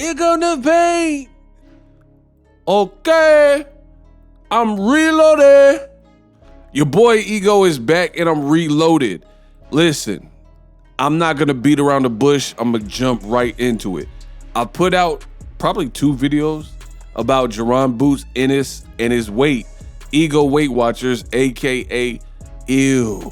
Here come the pain. Okay, I'm reloaded. Your boy Ego is back and I'm reloaded. Listen, I'm not gonna beat around the bush. I'm gonna jump right into it. I put out probably 2 videos about Jaron Boots Ennis and his weight. Ego Weight Watchers, AKA Ew.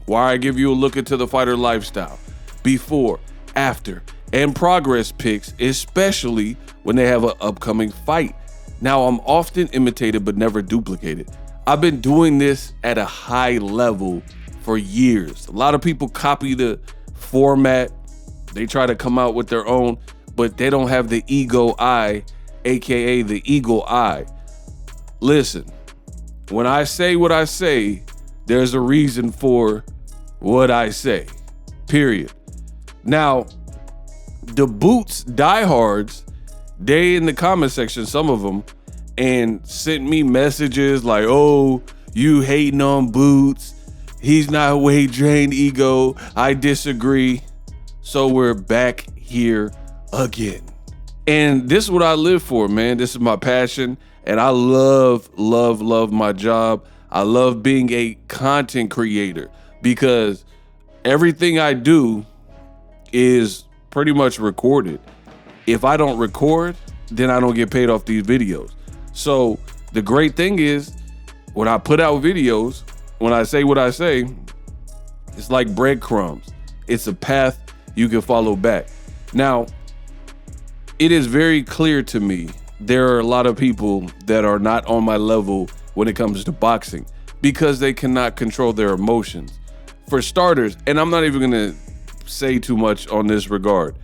Why I give you a look into the fighter lifestyle. Before, after, and progress pics, especially when they have an upcoming fight. Now, I'm often imitated but never duplicated. I've been doing this at a high level for years. A lot of people copy the format. They try to come out with their own, but they don't have the ego eye, AKA the eagle eye. Listen, when I say what I say, there's a reason for what I say, period. Now, the Boots diehards, they in the comment section, some of them, and sent me messages like, oh, you hating on Boots. He's not weight drained, Ego. I disagree. So we're back here again. And this is what I live for, man. This is my passion. And I love my job. I love being a content creator because everything I do is pretty much recorded. If I don't record, then I don't get paid off these videos. So the great thing is when I put out videos, when I say what I say, it's like breadcrumbs. It's a path you can follow back. Now, it is very clear to me there are a lot of people that are not on my level when it comes to boxing because they cannot control their emotions. For starters, and I'm not even gonna say too much on this regard,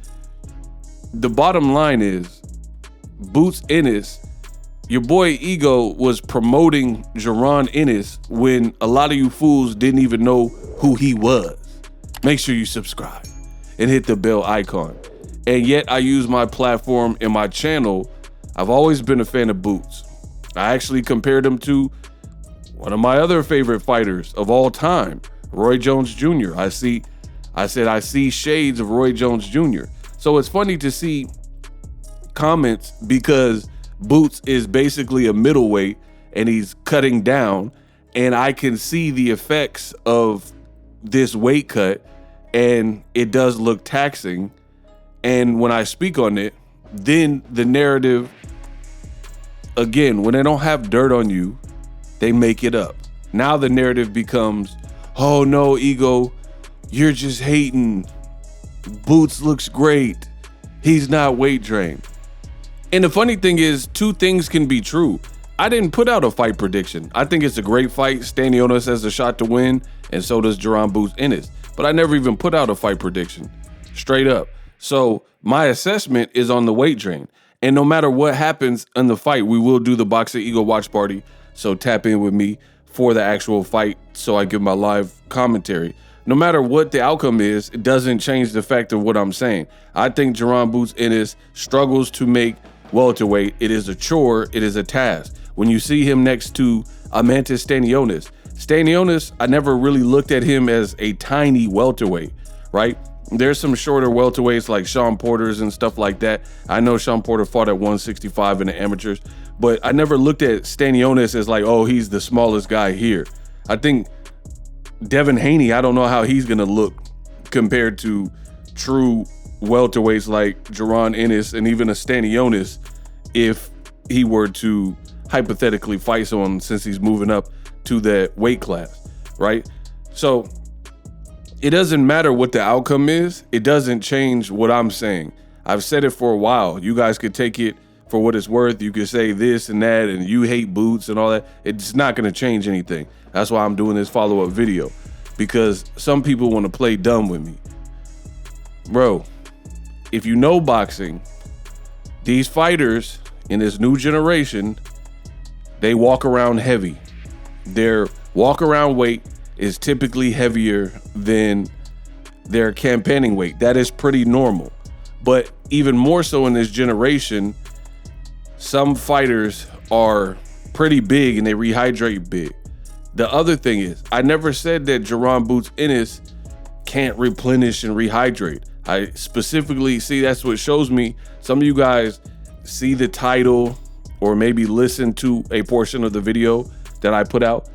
the bottom line is Boots Ennis, your boy Ego was promoting Jaron Ennis when a lot of you fools didn't even know who he was. Make sure you subscribe and hit the bell icon. And yet I use my platform and my channel. I've always been a fan of Boots. I actually compared him to one of my other favorite fighters of all time, Roy Jones Jr. I said I see shades of Roy Jones Jr. So it's funny to see comments because Boots is basically a middleweight and he's cutting down, and I can see the effects of this weight cut and it does look taxing. And when I speak on it, then the narrative, again, when they don't have dirt on you, they make it up. Now the narrative becomes, oh no, Ego, you're just hating. Boots looks great. He's not weight drained. And the funny thing is, 2 things can be true. I didn't put out a fight prediction. I think it's a great fight. Stanionis has a shot to win, and so does Jaron Boots Ennis. But I never even put out a fight prediction, straight up. So my assessment is on the weight drain. And no matter what happens in the fight, we will do the Boxing Ego watch party. So tap in with me for the actual fight so I give my live commentary. No matter what the outcome is, it doesn't change the fact of what I'm saying. I think Jaron Boots Ennis struggles to make welterweight. It is a chore. It is a task. When you see him next to Amantis Stanionis, I never really looked at him as a tiny welterweight, right? There's some shorter welterweights like Sean Porter's and stuff like that. I know Sean Porter fought at 165 in the amateurs, but I never looked at Stanionis as like, oh, he's the smallest guy here. I think Devin Haney, I don't know how he's gonna look compared to true welterweights like Jaron Ennis and even a Stanionis if he were to hypothetically fight someone since he's moving up to that weight class, right? So it doesn't matter what the outcome is. It doesn't change what I'm saying. I've said it for a while. You guys could take it for what it's worth. You could say this and that and you hate Boots and all that. It's not gonna change anything. That's why I'm doing this follow-up video, because some people want to play dumb with me. Bro, if you know boxing, these fighters in this new generation, they walk around heavy. Their walk around weight is typically heavier than their campaigning weight. That is pretty normal. But even more so in this generation, some fighters are pretty big and they rehydrate big. The other thing is, I never said that Jaron Boots Ennis can't replenish and rehydrate. I specifically see that's what shows me. Some of you guys see the title or maybe listen to a portion of the video that I put out,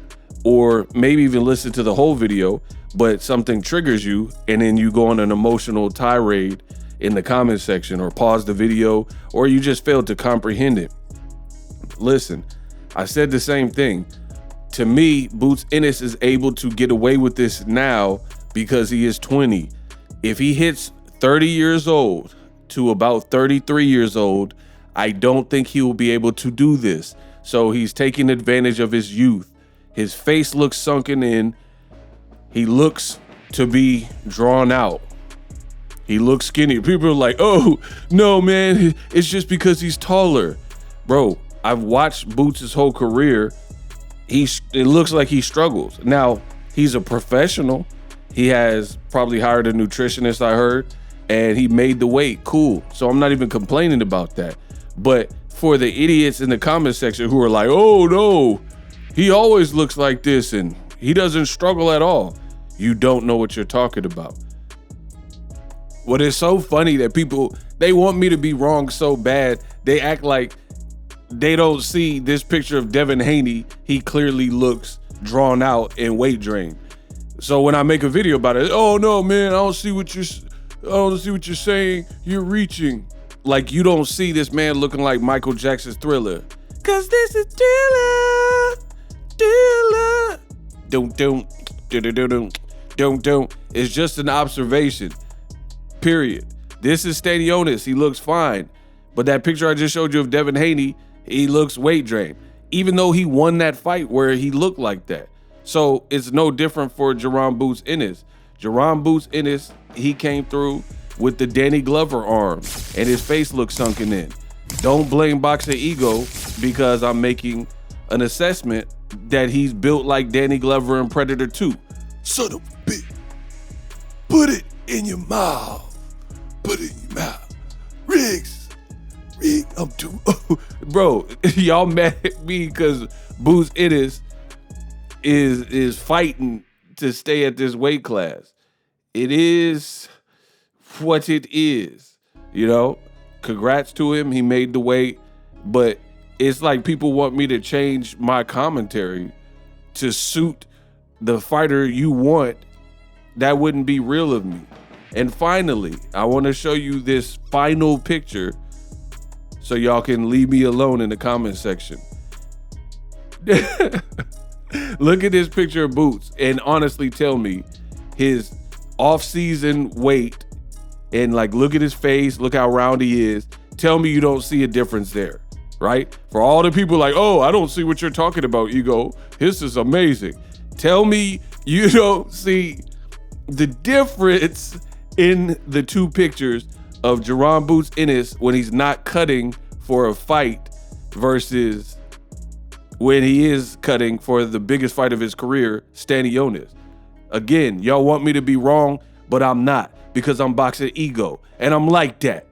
or maybe even listen to the whole video, but something triggers you and then you go on an emotional tirade in the comment section, or pause the video, or you just failed to comprehend it. Listen, I said the same thing. To me, Boots Ennis is able to get away with this now because he is 20. If he hits 30 years old to about 33 years old, I don't think he will be able to do this. So he's taking advantage of his youth. His face looks sunken in. He looks to be drawn out. He looks skinny. People are like, oh, no, man, it's just because he's taller. Bro, I've watched Boots' whole career. It looks like he struggles. Now, he's a professional. He has probably hired a nutritionist, I heard, and he made the weight. Cool. So I'm not even complaining about that. But for the idiots in the comment section who are like, oh, no, he always looks like this and he doesn't struggle at all, you don't know what you're talking about. What is so funny that people, they want me to be wrong so bad, they act like they don't see this picture of Devin Haney. He clearly looks drawn out and weight drained. So when I make a video about it, oh no, man, I don't see what you're saying. You're reaching. Like you don't see this man looking like Michael Jackson's Thriller. Cause this is Thriller. Don't. It's just an observation. Period. This is Stanionis. He looks fine. But that picture I just showed you of Devin Haney, he looks weight drained, even though he won that fight where he looked like that. So it's no different for Jaron Boots Ennis. Jaron Boots Ennis, he came through with the Danny Glover arm and his face looks sunken in. Don't blame Boxer Ego because I'm making an assessment that he's built like Danny Glover in Predator 2. Son of a bitch. Put it in your mouth. Put it in your mouth. Riggs, I'm too bro, y'all mad at me because Boots Ennis is fighting to stay at this weight class. It is what it is, you know. Congrats to him, he made the weight, but it's like people want me to change my commentary to suit the fighter you want. That wouldn't be real of me. And finally, I want to show you this final picture so y'all can leave me alone in the comment section. Look at this picture of Boots and honestly tell me his off-season weight and like look at his face, look how round he is. Tell me you don't see a difference there, right? For all the people like, oh, I don't see what you're talking about, Ego. This is amazing. Tell me you don't see the difference in the two pictures of Jaron Boots Ennis when he's not cutting for a fight versus when he is cutting for the biggest fight of his career, Stanionis. Again, y'all want me to be wrong, but I'm not because I'm Boxer Ego and I'm like that.